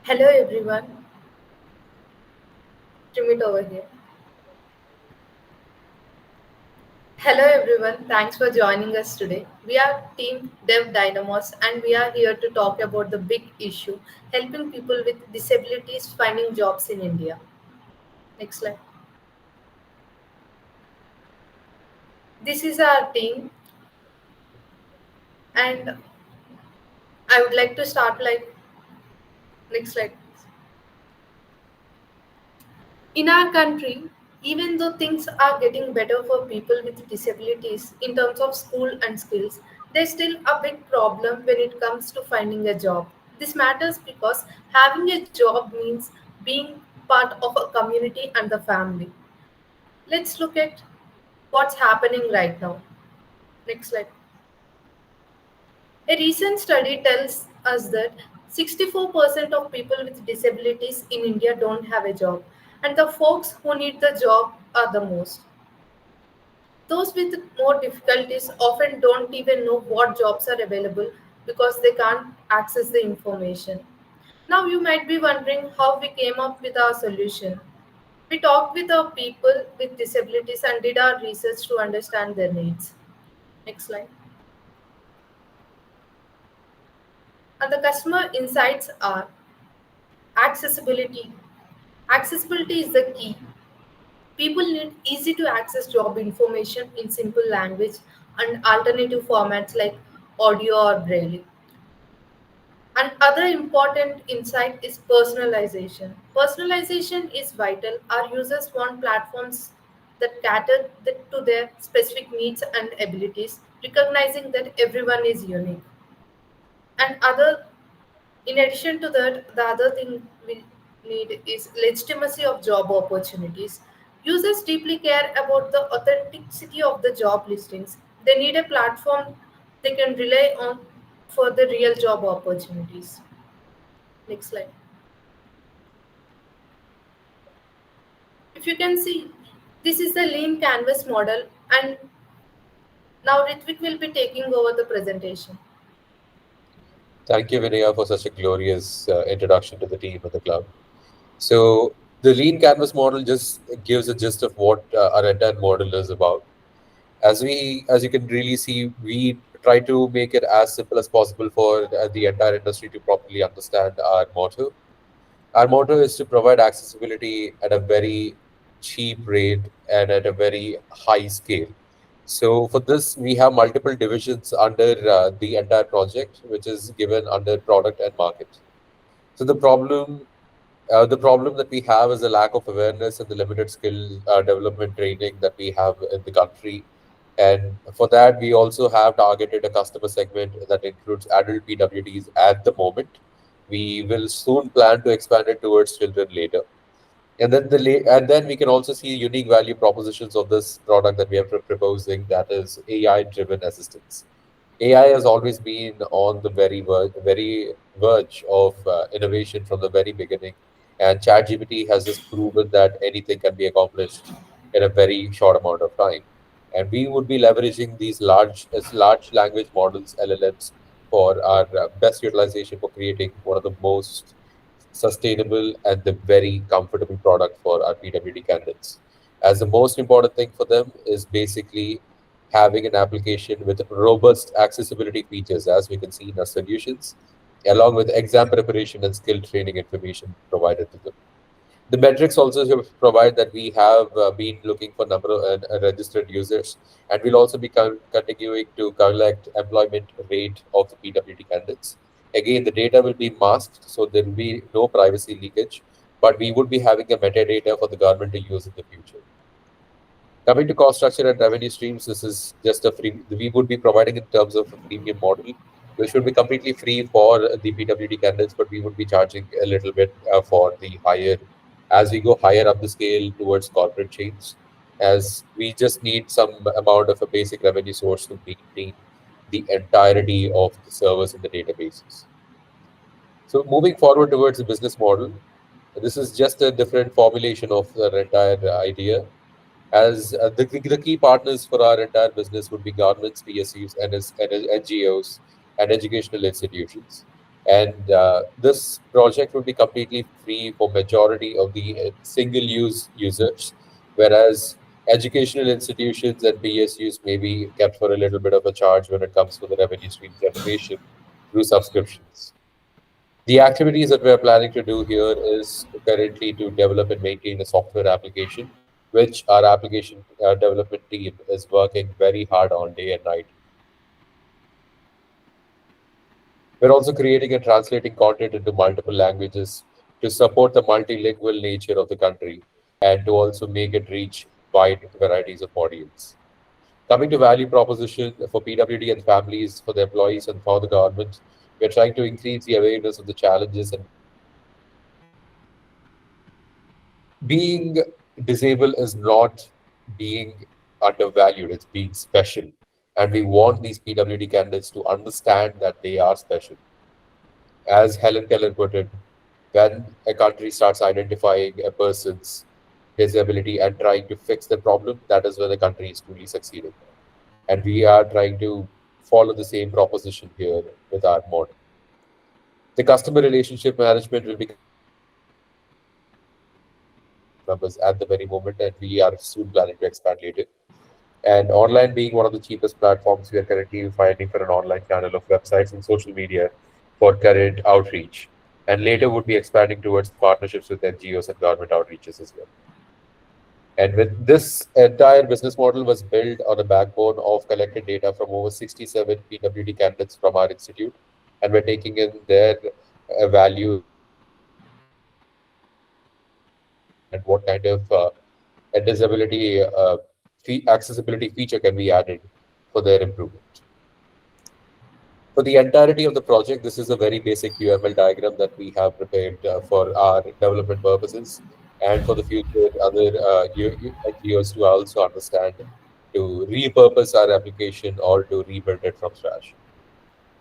Hello everyone, Trimit over here. Hello everyone, thanks for joining us today. We are Team Dev Dynamoss and we are here to talk about the big issue helping people with disabilities finding jobs in India. Next slide. This is our team and I would like to start like next slide. In our country, even though things are getting better for people with disabilities in terms of school and skills, there's still a big problem when it comes to finding a job. This matters because having a job means being part of a community and the family. Let's look at what's happening right now. Next slide. A recent study tells us that 64% of people with disabilities in India don't have a job, and the folks who need the job are the most. Those with more difficulties often don't even know what jobs are available because they can't access the information. Now, you might be wondering how we came up with our solution. We talked with our people with disabilities and did our research to understand their needs. Next slide. And the customer insights are accessibility. Accessibility is the key. People need easy to access job information in simple language and alternative formats like audio or braille. And other important insight is personalization. Personalization is vital. Our users want platforms that cater to their specific needs and abilities, recognizing that everyone is unique. And other In addition to that, the other thing we need is legitimacy of job opportunities. Users deeply care about the authenticity of the job listings. They need a platform they can rely on for the real job opportunities. Next slide. If you can see, this is the lean canvas model, and now Ritvik will be taking over the presentation. Thank you, Vinaya, for such a glorious introduction to the team and the club. So, the lean canvas model just gives a gist of what our entire model is about. As you can really see, we try to make it as simple as possible for the entire industry to properly understand our motto. Our motto is to provide accessibility at a very cheap rate and at a very high scale. So for this, we have multiple divisions under the entire project, which is given under product and market. So the problem that we have is the lack of awareness and the limited skill development training that we have in the country. And for that, we also have targeted a customer segment that includes adult PWDs at the moment. We will soon plan to expand it towards children later. And then we can also see unique value propositions of this product that we are proposing, that is AI driven assistance. AI has always been on the very verge of innovation from the very beginning, and ChatGPT has just proven that anything can be accomplished in a very short amount of time. And we would be leveraging these large language models (LLMs) for our best utilization for creating one of the most sustainable and the very comfortable product for our PWD candidates. As the most important thing for them is basically having an application with robust accessibility features, as we can see in our solutions, along with exam preparation and skill training information provided to them. The metrics also provide that we have been looking for number of registered users, and we'll also be continuing to collect employment rate of the PWD candidates. Again, the data will be masked, so there will be no privacy leakage, but we would be having a metadata for the government to use in the future. Coming to cost structure and revenue streams, this is just a free, we would be providing in terms of a premium model, which would be completely free for the PWD candidates, but we would be charging a little bit for the higher, as we go higher up the scale towards corporate chains, as we just need some amount of a basic revenue source to maintain the entirety of the servers in the databases. So moving forward towards the business model, this is just a different formulation of the entire idea, as the key partners for our entire business would be governments, PSUs, NGOs, and educational institutions. And this project will be completely free for majority of the single-use users, whereas educational institutions and PSUs may be kept for a little bit of a charge when it comes to the revenue stream generation through subscriptions. The activities that we are planning to do here is currently to develop and maintain a software application, which our application development team is working very hard on day and night. We're also creating and translating content into multiple languages to support the multilingual nature of the country and to also make it reach wide varieties of audience. Coming to value proposition for PWD and families, for the employees and for the government, we're trying to increase the awareness of the challenges and being disabled is not being undervalued, it's being special. And we want these PWD candidates to understand that they are special. As Helen Keller put it, when a country starts identifying a person's disability and trying to fix the problem, that is when the country is truly succeeding. And we are trying to follow the same proposition here with our model. The customer relationship management will be completely automated. We are working with our team members at the very moment, and we are soon planning to expand later. And online being one of the cheapest platforms, we are currently finding for an online channel of websites and social media for current outreach. And later would be expanding towards partnerships with NGOs and government outreaches as well. And with this entire business model was built on a backbone of collected data from over 67 PWD candidates from our institute, and we're taking in their values and and what kind of a disability accessibility feature can be added for their improvement. For the entirety of the project, this is a very basic UML diagram that we have prepared for our development purposes and for the future other NGOs to also understand to repurpose our application or to rebuild it from scratch.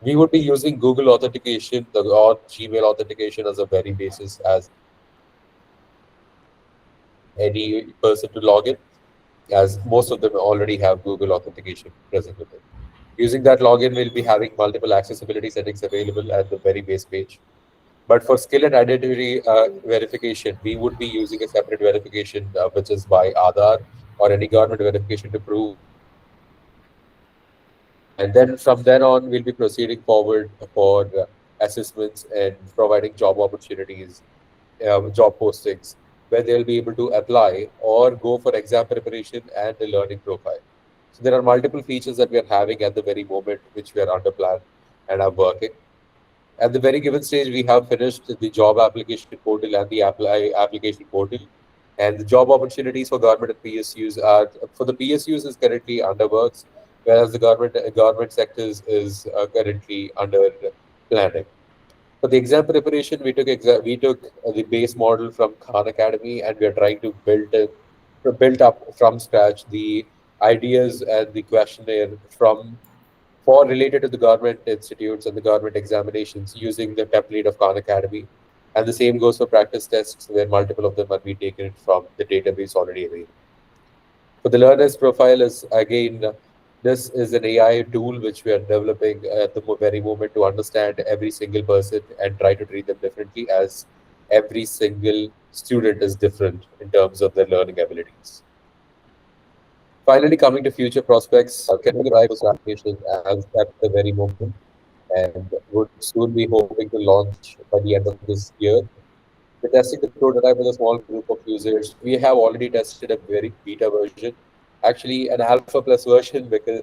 We would be using Google authentication or Gmail authentication as a very basis, as any person to log in, as most of them already have Google authentication present with it. Using that login, we'll be having multiple accessibility settings available at the very base page. But for skill and identity verification, we would be using a separate verification, which is by Aadhaar or any government verification to prove our disability. And then from then on, we'll be proceeding forward for assessments and providing job opportunities, job postings, where they'll be able to apply or go for exam preparation and a learning profile. So there are multiple features that we are having at the very moment, which we are under plan and are working. At the very given stage, we have finished the job application portal and the application portal. And the job opportunities for government and PSUs are for the PSUs is currently under works, whereas the government sectors is currently under planning. For the exam preparation, we took the base model from Khan Academy, and we are trying to build up from scratch the ideas and the questionnaire from for related to the government institutes and the government examinations using the template of Khan Academy. And the same goes for practice tests, where multiple of them are being taken from the database already available. For the learner's profile is again, this is an AI tool which we are developing at the very moment to understand every single person and try to treat them differently, as every single student is different in terms of their learning abilities. Finally, coming to future prospects, can we arrive for application as at the very moment and would soon be hoping to launch by the end of this year. We're testing the prototype with a small group of users. We have already tested a very beta version, actually an alpha plus version, because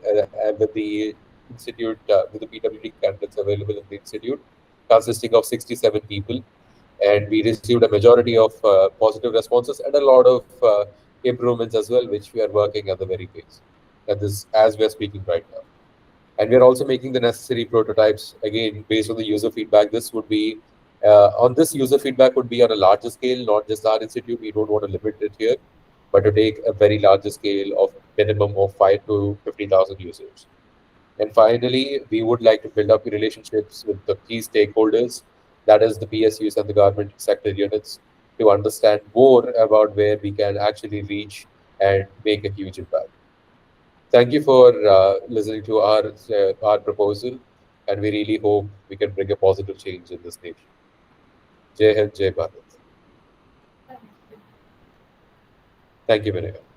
with the institute, with the PWD candidates available in the institute, consisting of 67 people. And we received a majority of positive responses and a lot of improvements as well, which we are working at the very phase. At this, as we are speaking right now. And we are also making the necessary prototypes again based on the user feedback. This would be on this user feedback would be on a larger scale, not just our institute. We don't want to limit it here, but to take a very larger scale of minimum of 5 to 50,000 users. And finally, we would like to build up relationships with the key stakeholders, that is the PSUs and the government sector units, to understand more about where we can actually reach and make a huge impact. Thank you for listening to our proposal. and we really hope we can bring a positive change in this nation. Jai Hind, Jai Bharat. Thank you. Thank you, Vinaya.